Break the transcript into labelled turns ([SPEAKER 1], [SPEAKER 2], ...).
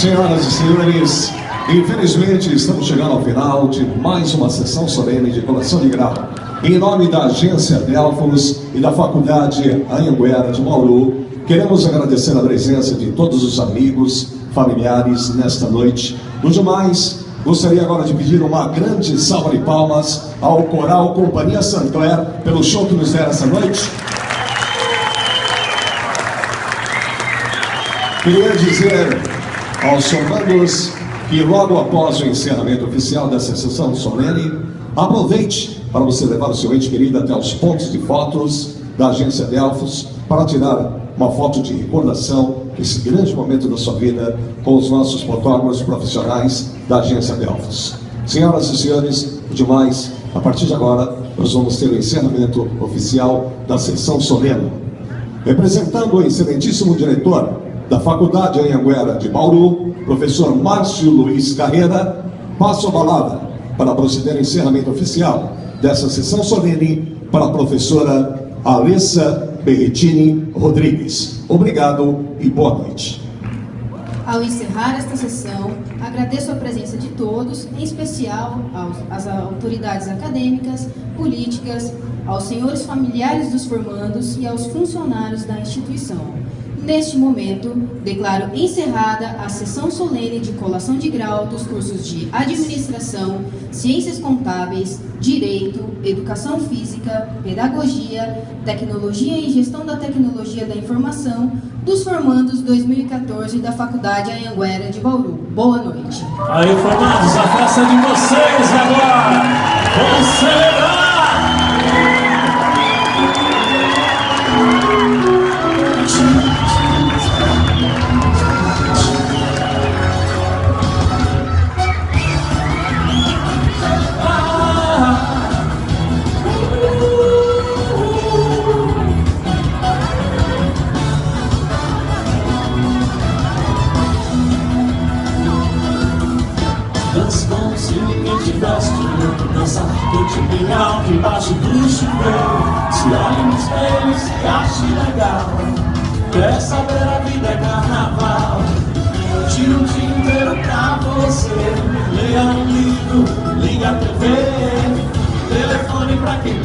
[SPEAKER 1] Senhoras e senhores, infelizmente estamos chegando ao final de mais uma sessão solene de colação de grau. Em nome da Agência Delfos e da Faculdade Anhanguera de Bauru, queremos agradecer a presença de todos os amigos, familiares nesta noite. No demais, gostaria agora de pedir uma grande salva de palmas ao Coral Companhia Sancler pelo show que nos deram essa noite. Queria dizer aos formandos que logo após o encerramento oficial dessa sessão solene, aproveite para você levar o seu ente querido até os pontos de fotos da Agência Delfos para tirar uma foto de recordação desse grande momento da sua vida com os nossos fotógrafos profissionais da Agência Delfos. Senhoras e senhores, demais, a partir de agora nós vamos ter o encerramento oficial da sessão solene. Representando o excelentíssimo diretor da Faculdade Anhanguera de Bauru, professor Márcio Luiz Carreira, passo a palavra para proceder ao encerramento oficial dessa sessão solene para a professora Alessa Berretini Rodrigues. Obrigado e boa noite.
[SPEAKER 2] Ao encerrar esta sessão, agradeço a presença de todos, em especial às autoridades acadêmicas, políticas, aos senhores familiares dos formandos e aos funcionários da instituição. Neste momento, declaro encerrada a sessão solene de colação de grau dos cursos de Administração, Ciências Contábeis, Direito, Educação Física, Pedagogia, Tecnologia e Gestão da Tecnologia da Informação dos formandos 2014 da Faculdade Anhanguera de Bauru. Boa noite.
[SPEAKER 3] Aí, formandos, a festa de vocês agora! Vamos celebrar! Dança como se ninguém tivesse de novo. Dança que bem alto embaixo do chuveiro. Se olhe no espelho e se ache legal. Quer saber, a vida é carnaval. Tira o dia inteiro pra você. Leia um livro, liga a TV. Telefone pra quem tem